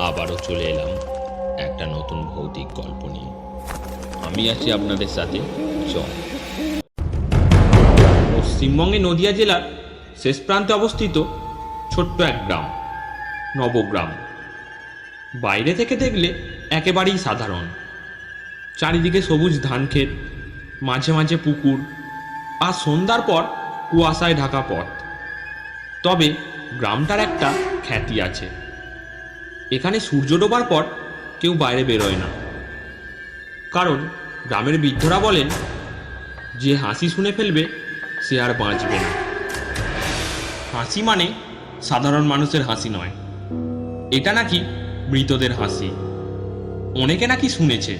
আবারও চলে এলাম একটা নতুন ভৌতিক গল্প নিয়ে। আমি আছি আপনাদের সাথে জয়। পশ্চিমবঙ্গে নদিয়া জেলার শেষ প্রান্তে অবস্থিত ছোট্ট এক গ্রাম, নবগ্রাম। বাইরে থেকে দেখলে একেবারেই সাধারণ। চারিদিকে সবুজ ধান ক্ষেত, মাঝে মাঝে পুকুর, আর সন্ধ্যার পর কুয়াশায় ঢাকা পথ। তবে গ্রামটার একটা খ্যাতি আছে। এখানে সূর্য ডোবার পর কেউ বাইরে বেরোয় না, কারণ গ্রামের বৃদ্ধরা বলেন যে হাসি শুনে ফেলবে সে আর বাঁচবে না। হাসি মানে সাধারণ মানুষের হাসি নয়, এটা নাকি মৃতদের হাসি। অনেকে নাকি শুনেছে,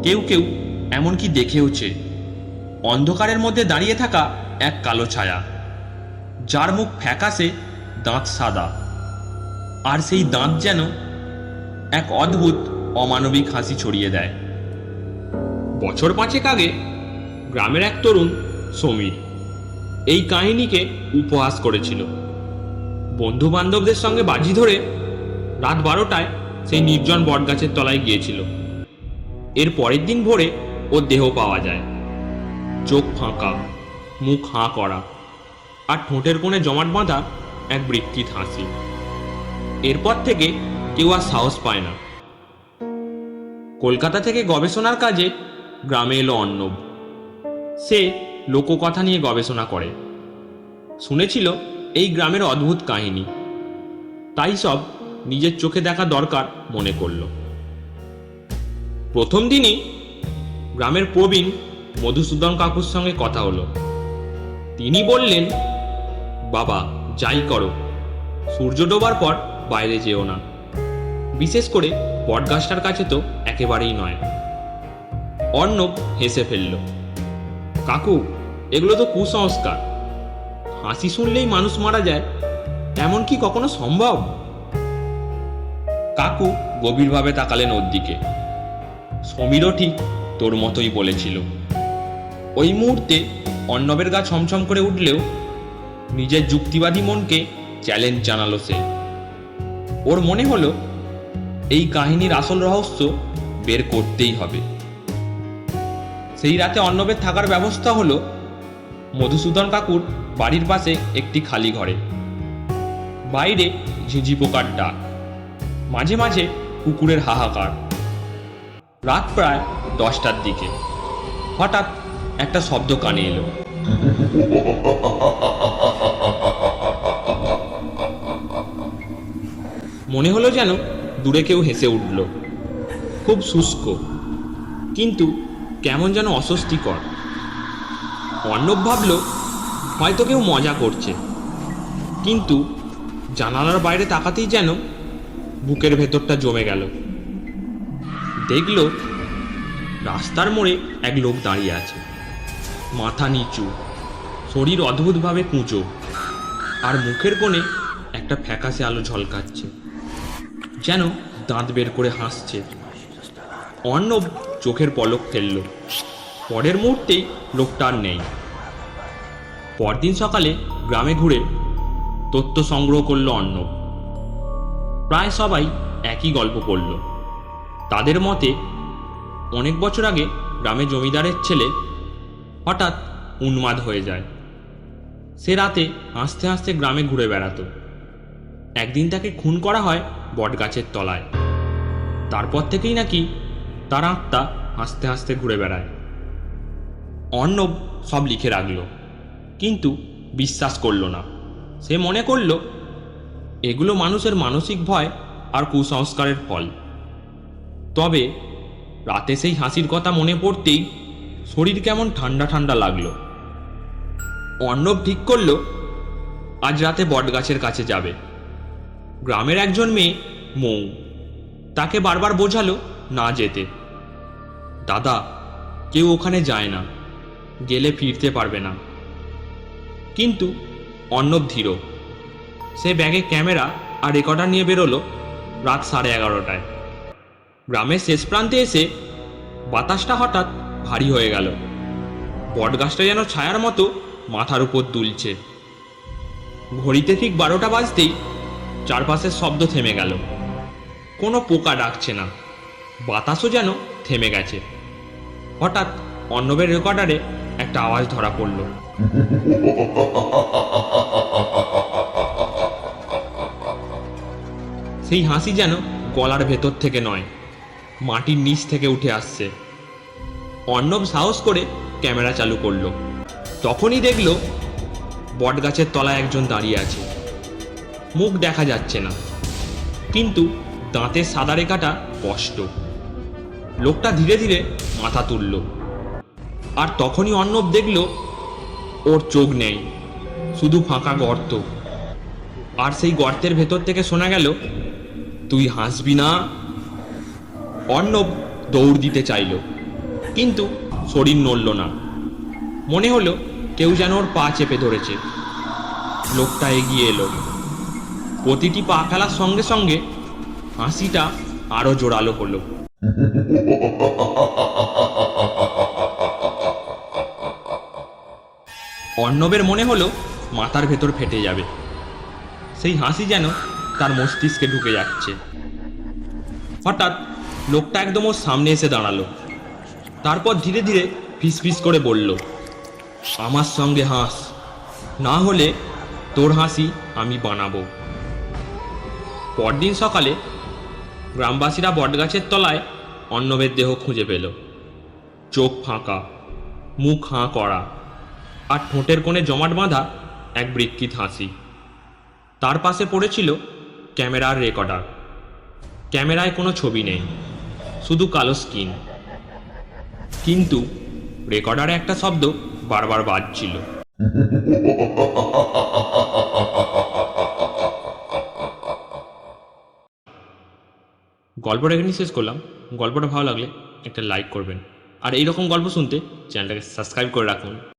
কেউ কেউ এমনকি দেখেওছে, অন্ধকারের মধ্যে দাঁড়িয়ে থাকা এক কালো ছায়া, যার মুখ ফ্যাকাশে, দাঁত সাদা, আর সেই দাঁত যেন এক অদ্ভুত অমানবিক হাসি ছড়িয়ে দেয়। বছর 5 আগে গ্রামের এক তরুণ সমীর এই কাহিনীকে উপহাস করেছিল। বন্ধু বান্ধবদের সঙ্গে বাজি ধরে রাত 12টায় সেই নির্জন বটগাছের তলায় গিয়েছিল। এর পরের দিন ভোরে ওর দেহ পাওয়া যায়, চোখ ফাঁকা, মুখ হাঁ করা, আর ঠোঁটের কোণে জমাট বাঁধা এক বিকৃত হাসি। এরপর থেকে কেউ আর সাহস পায় না। কলকাতা থেকে গবেষণার কাজে গ্রামে এলো অর্ণব। সে লোককথা নিয়ে গবেষণা করে, শুনেছিল এই গ্রামের অদ্ভুত কাহিনী, তাই সব নিজের চোখে দেখা দরকার মনে করল। প্রথম দিনই গ্রামের প্রবীণ মধুসূদন কাকুর সঙ্গে কথা হলো। তিনি বললেন, বাবা যাই করো, সূর্য ডোবার পর বাইরে যেও না, বিশেষ করে বটগাছটার কাছে তো একেবারেই নয়। অর্ণব হেসে ফেলল, কাকু এগুলো তো কুসংস্কার, হাসি শুনলেই মানুষ মারা যায়, এমন কি কখনো সম্ভব? কাকু গভীরভাবে তাকালেন ওর দিকে। সমীরও ঠিক তোর মতোই বলেছিল। ওই মুহূর্তে অর্ণবের গা ছমছম করে উঠলেও নিজের যুক্তিবাদী মনকে চ্যালেঞ্জ জানালো সে। ওর মনে হলো এই কাহিনীর আসল রহস্য বের করতেই হবে। সেই রাতে অর্ণবের থাকার ব্যবস্থা হলো মধুসূদন কাকুর বাড়ির পাশে একটি খালি ঘরে। বাইরে ঝিঁঝি পোকার ডাক, মাঝে মাঝে কুকুরের হাহাকার। রাত প্রায় 10টার দিকে হঠাৎ একটা শব্দ কানে এলো। মনে হলো যেন দূরে কেউ হেসে উঠল, খুব শুষ্ক, কিন্তু কেমন যেন অস্বস্তিকর। অর্ণব ভাবল হয়তো কেউ মজা করছে, কিন্তু জানালার বাইরে তাকাতেই যেন বুকের ভেতরটা জমে গেল। দেখল রাস্তার মোড়ে এক লোক দাঁড়িয়ে আছে, মাথা নিচু, শরীর অদ্ভুতভাবে কুঁচো, আর মুখের কোণে একটা ফ্যাকাশে আলো ঝলকাচ্ছে, যেন দাঁত বের করে হাসছে। অর্ণব চোখের পলক ফেলল। পরের মুহূর্তেই লোকটা আর নেই। পরদিন সকালে গ্রামে ঘুরে তথ্য সংগ্রহ করল অর্ণব। প্রায় সবাই একই গল্প পড়ল। তাদের মতে অনেক বছর আগে গ্রামে জমিদারের ছেলে হঠাৎ উন্মাদ হয়ে যায়। সে রাতে হাসতে হাসতে গ্রামে ঘুরে বেড়াতো। একদিন তাকে খুন করা হয় বটগাছের তলায়। তারপর থেকেই নাকি তার আত্মা হাসতে হাসতে ঘুরে বেড়ায়। অর্ণব সব লিখে রাখল, কিন্তু বিশ্বাস করল না। সে মনে করল এগুলো মানুষের মানসিক ভয় আর কুসংস্কারের ফল। তবে রাতে সেই হাসির কথা মনে পড়তেই শরীর কেমন ঠান্ডা ঠান্ডা লাগলো। অর্ণব ঠিক করল আজ রাতে বটগাছের কাছে যাবে। গ্রামের একজন মেয়ে মৌ তাকে বারবার বোঝালো না যেতে। দাদা, কেউ ওখানে যায় না, গেলে ফিরতে পারবে না। কিন্তু অর্ণব ধীর। সে ব্যাগে ক্যামেরা আর রেকর্ডার নিয়ে বেরোলো রাত 11:30টায়। গ্রামের শেষ প্রান্তে এসে বাতাসটা হঠাৎ ভারী হয়ে গেল। বটগাছটা যেন ছায়ার মতো মাথার উপর দুলছে। ঘড়িতে ঠিক 12টা বাজতেই চারপাশের শব্দ থেমে গেল। কোনো পোকা ডাকছে না, বাতাসও যেন থেমে গেছে। হঠাৎ অর্ণবের রেকর্ডারে একটা আওয়াজ ধরা পড়ল। সেই হাসি যেন গলার ভেতর থেকে নয়, মাটির নিচ থেকে উঠে আসছে। অর্ণব সাহস করে ক্যামেরা চালু করলো। তখনই দেখল বটগাছের তলায় একজন দাঁড়িয়ে আছে। মুখ দেখা যাচ্ছে না, কিন্তু দাঁতের সাদা রেখাটা স্পষ্ট। লোকটা ধীরে ধীরে মাথা তুলল, আর তখনই অর্ণব দেখল ওর চোখ নেই, শুধু ফাঁকা গর্ত। আর সেই গর্তের ভেতর থেকে শোনা গেল, তুই হাসবি না। অর্ণব দৌড় দিতে চাইল, কিন্তু শরীর নড়ল না। মনে হলো কেউ যেন ওর পা চেপে ধরেছে। লোকটা এগিয়ে এলো। প্রতিটি পা ফেলার সঙ্গে সঙ্গে হাসিটা আরো জোরালো হলো। অর্ণবের মনে হলো মাথার ভেতর ফেটে যাবে। সেই হাসি যেন তার মস্তিষ্কে ঢুকে যাচ্ছে। হঠাৎ লোকটা একদম ওর সামনে এসে দাঁড়ালো। তারপর ধীরে ধীরে ফিসফিস করে বলল, আমার সঙ্গে হাস, না হলে তোর হাসি আমি বানাবো। পরদিন সকালে গ্রামবাসীরা বটগাছের তলায় অর্ণবের দেহ খুঁজে পেল। চোখ ফাঁকা, মুখ হাঁ করা, আর ঠোঁটের কোণে জমাট বাঁধা এক বিকৃত হাসি। তার পাশে পড়েছিল ক্যামেরার রেকর্ডার। ক্যামেরায় কোনো ছবি নেই, শুধু কালো স্ক্রিন। কিন্তু রেকর্ডারে একটা শব্দ বারবার বাজছিল। গল্পটা এখানেই শেষ করলাম। গল্পটা ভালো লাগলে একটা লাইক করবেন, আর এইরকম গল্প শুনতে চ্যানেলটাকে সাবস্ক্রাইব করে রাখুন।